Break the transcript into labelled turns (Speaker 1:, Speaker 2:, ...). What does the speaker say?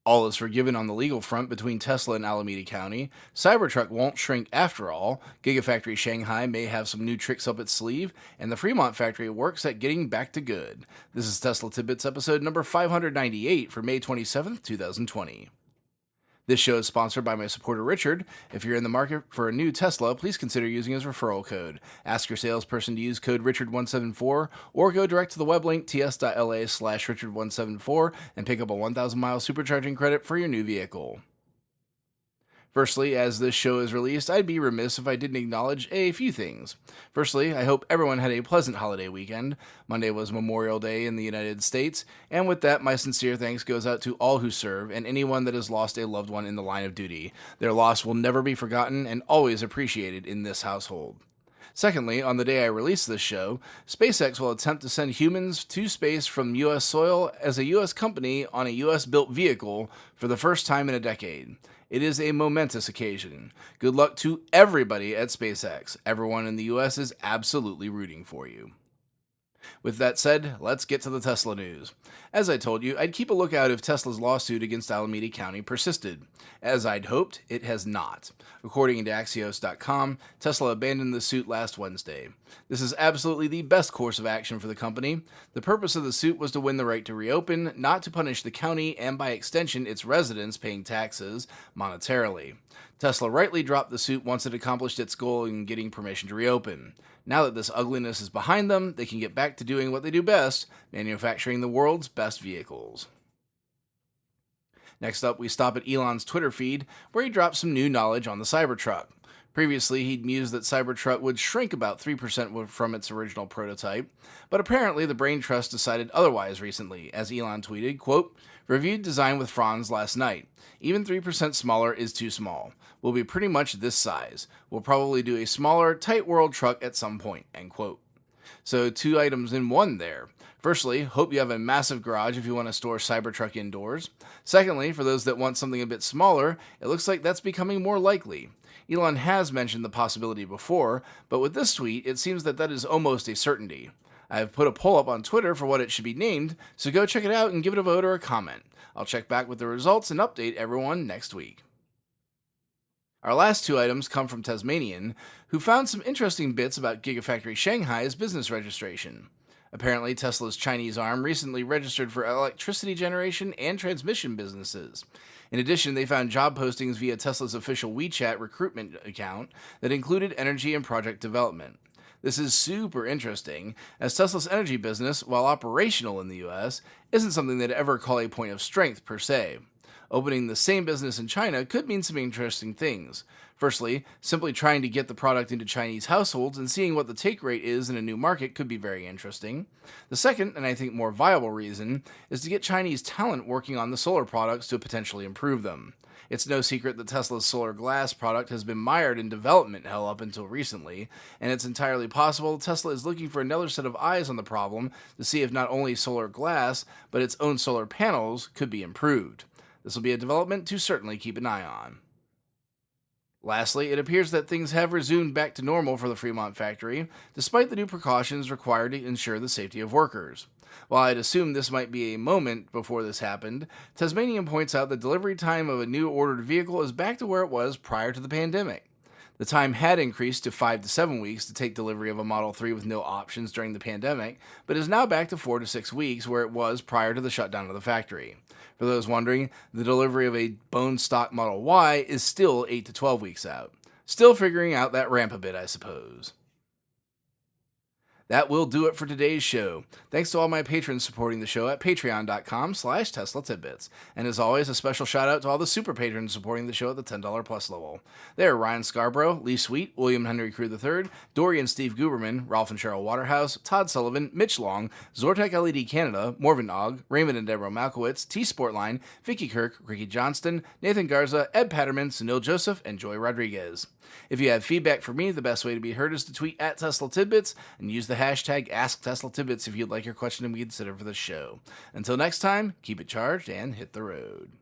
Speaker 1: All is forgiven on the legal front between Tesla and Alameda County. CyberTruck won't shrink after all. Gigafactory Shanghai may have some new tricks up its sleeve. And the Fremont factory works at getting back to good. This is Tesla Tidbits episode number 598 for May 27th, 2020. This show is sponsored by my supporter Richard. If you're in the market for a new Tesla, please consider using his referral code. Ask your salesperson to use code Richard174 or go direct to the web link ts.la/Richard174 and pick up a 1,000 mile supercharging credit for your new vehicle. Firstly, as this show is released, I'd be remiss if I didn't acknowledge a few things. Firstly, I hope everyone had a pleasant holiday weekend. Monday was Memorial Day in the United States, and with that, my sincere thanks goes out to all who serve and anyone that has lost a loved one in the line of duty. Their loss will never be forgotten and always appreciated in this household. Secondly, on the day I release this show, SpaceX will attempt to send humans to space from U.S. soil as a U.S. company on a U.S.-built vehicle for the first time in a decade. It is a momentous occasion. Good luck to everybody at SpaceX. Everyone in the U.S. is absolutely rooting for you. With that said, let's get to the Tesla news. As I told you, I'd keep a lookout if Tesla's lawsuit against Alameda County persisted. As I'd hoped, it has not. According to Axios.com, Tesla abandoned the suit last Wednesday. This is absolutely the best course of action for the company. The purpose of the suit was to win the right to reopen, not to punish the county and by extension its residents paying taxes monetarily. Tesla rightly dropped the suit once it accomplished its goal in getting permission to reopen. Now that this ugliness is behind them, they can get back to doing what they do best, manufacturing the world's best vehicles. Next up, we stop at Elon's Twitter feed, where he drops some new knowledge on the Cybertruck. Previously, he'd mused that Cybertruck would shrink about 3% from its original prototype, but apparently the Brain Trust decided otherwise recently, as Elon tweeted, quote, "Reviewed design with Franz last night. Even 3% smaller is too small. We'll be pretty much this size. We'll probably do a smaller, tight world truck at some point," end quote. So 2 items in one there. Firstly, hope you have a massive garage if you want to store Cybertruck indoors. Secondly, for those that want something a bit smaller, it looks like that's becoming more likely. Elon has mentioned the possibility before, but with this tweet, it seems that is almost a certainty. I have put a poll up on Twitter for what it should be named, so go check it out and give it a vote or a comment. I'll check back with the results and update everyone next week. Our last 2 items come from Tasmanian, who found some interesting bits about Gigafactory Shanghai's business registration. Apparently, Tesla's Chinese arm recently registered for electricity generation and transmission businesses. In addition, they found job postings via Tesla's official WeChat recruitment account that included energy and project development. This is super interesting, as Tesla's energy business, while operational in the US, isn't something they'd ever call a point of strength per se. Opening the same business in China could mean some interesting things. Firstly, simply trying to get the product into Chinese households and seeing what the take rate is in a new market could be very interesting. The second, and I think more viable reason, is to get Chinese talent working on the solar products to potentially improve them. It's no secret that Tesla's solar glass product has been mired in development hell up until recently, and it's entirely possible Tesla is looking for another set of eyes on the problem to see if not only solar glass, but its own solar panels could be improved. This will be a development to certainly keep an eye on. Lastly, it appears that things have resumed back to normal for the Fremont factory, despite the new precautions required to ensure the safety of workers. While I'd assume this might be a moment before this happened, Tasmanian points out the delivery time of a new ordered vehicle is back to where it was prior to the pandemic. The time had increased to 5 to 7 weeks to take delivery of a Model 3 with no options during the pandemic, but is now back to 4 to 6 weeks where it was prior to the shutdown of the factory. For those wondering, the delivery of a bone stock Model Y is still 8 to 12 weeks out. Still figuring out that ramp a bit, I suppose. That will do it for today's show. Thanks to all my patrons supporting the show at patreon.com/Tesla Tidbits. And as always, a special shout out to all the super patrons supporting the show at the $10 plus level. They are Ryan Scarborough, Lee Sweet, William Henry Crew III, Dorian Steve Guberman, Ralph and Cheryl Waterhouse, Todd Sullivan, Mitch Long, Zortek LED Canada, Morven Og, Raymond and Deborah Malkowitz, T Sportline, Vicky Kirk, Ricky Johnston, Nathan Garza, Ed Patterman, Sunil Joseph, and Joy Rodriguez. If you have feedback for me, the best way to be heard is to tweet at Tesla Tidbits and use the hashtag AskTeslaTidbits if you'd like your question to be considered for the show. Until next time, keep it charged and hit the road.